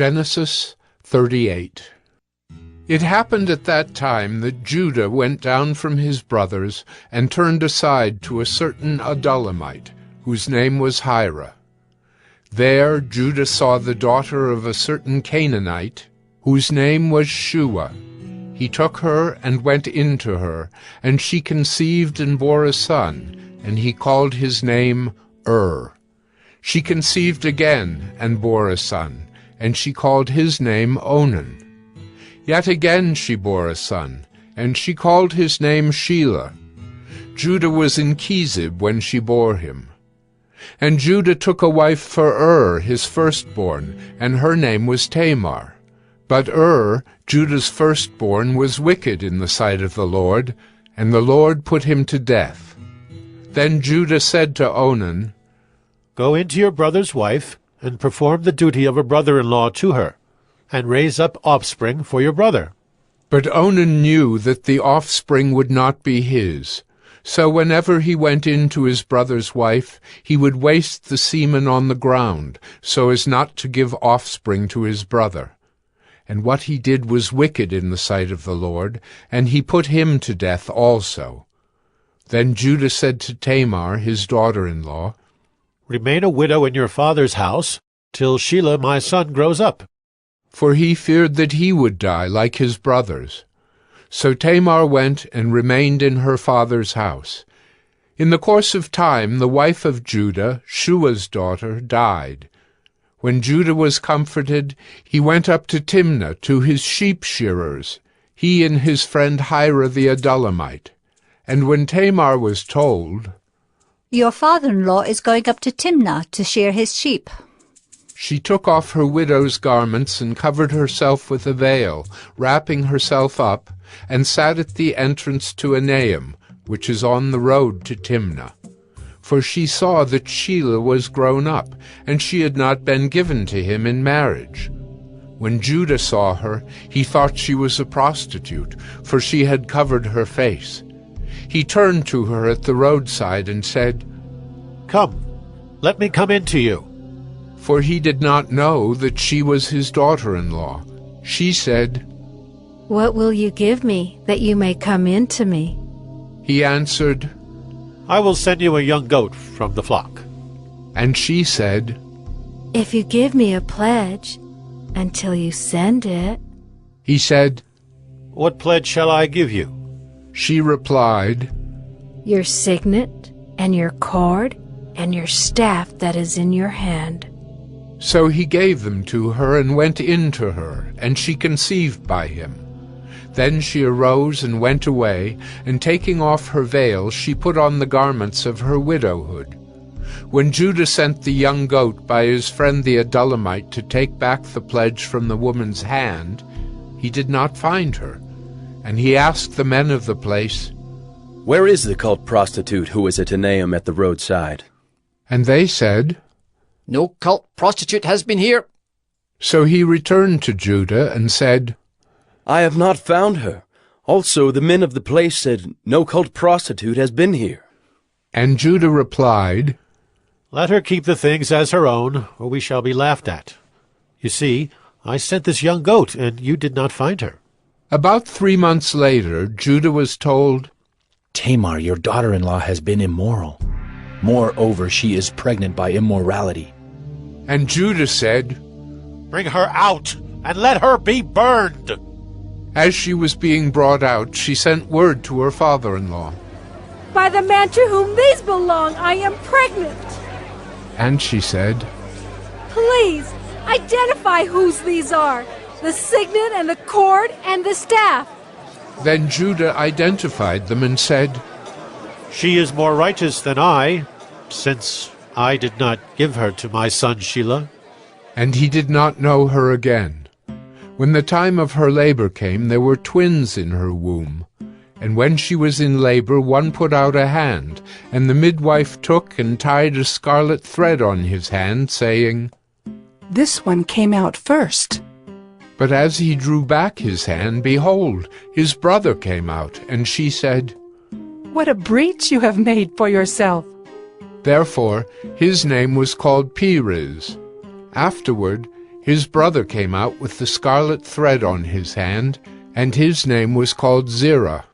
Genesis 38. It happened at that time that Judah went down from his brothers and turned aside to a certain Adullamite, whose name was Hira. There Judah saw the daughter of a certain Canaanite, whose name was Shua. He took her and went in to her, and she conceived and bore a son, and he called his name She conceived again and bore a son, and she called his name Onan. Yet again she bore a son, and she called his name Shelah. Judah was in Chezib when she bore him. And Judah took a wife for his firstborn, and her name was Tamar. But Judah's firstborn, was wicked in the sight of the Lord, and the Lord put him to death. Then Judah said to Onan, "Go into your brother's wife, and perform the duty of a brother-in-law to her, and raise up offspring for your brother." But Onan knew that the offspring would not be his. So whenever he went in to his brother's wife, he would waste the semen on the ground, so as not to give offspring to his brother. And what he did was wicked in the sight of the Lord, and he put him to death also. Then Judah said to Tamar, his daughter-in-law, "Remain a widow in your father's house, till Shelah my son grows up." For he feared that he would die like his brothers. So Tamar went and remained in her father's house. In the course of time the wife of Judah, Shua's daughter, died. When Judah was comforted, he went up to Timnah to his sheep-shearers, he and his friend Hira the Adullamite. And when Tamar was told, "Your father-in-law is going up to Timnah to shear his sheep," she took off her widow's garments and covered herself with a veil, wrapping herself up, and sat at the entrance to Enaim, which is on the road to Timnah. For she saw that Shelah was grown up, and she had not been given to him in marriage. When Judah saw her, he thought she was a prostitute, for she had covered her face. He turned to her at the roadside and said, "Come, let me come in to you." For he did not know that she was his daughter-in-law. She said, "What will you give me that you may come in to me?" He answered, "I will send you a young goat from the flock." And she said, "If you give me a pledge until you send it." He said, "What pledge shall I give you?" She replied, "Your signet, and your cord, and your staff that is in your hand." So he gave them to her and went in to her, and she conceived by him. Then she arose and went away, and taking off her veil, she put on the garments of her widowhood. When Judah sent the young goat by his friend the Adullamite to take back the pledge from the woman's hand, he did not find her. And he asked the men of the place, "Where is the cult prostitute who is at Enaim at the roadside?" And they said, "No cult prostitute has been here." So he returned to Judah and said, "I have not found her. Also the men of the place said, no cult prostitute has been here." And Judah replied, "Let her keep the things as her own, or we shall be laughed at. You see, I sent this young goat, and you did not find her." About 3 months later, Judah was told, "Tamar, your daughter-in-law, has been immoral. Moreover, she is pregnant by immorality." And Judah said, "Bring her out, and let her be burned." As she was being brought out, she sent word to her father-in-law. "By the man to whom these belong, I am pregnant." And she said, "Please, identify whose these are, the signet and the cord and the staff." Then Judah identified them and said, "She is more righteous than I, since I did not give her to my son Shelah." And he did not know her again. When the time of her labor came, there were twins in her womb. And when she was in labor, one put out a hand, and the midwife took and tied a scarlet thread on his hand, saying, "This one came out first." But as he drew back his hand, behold, his brother came out, and she said, "What a breach you have made for yourself." Therefore his name was called Perez. Afterward His brother came out with the scarlet thread on his hand, and his name was called Zerah.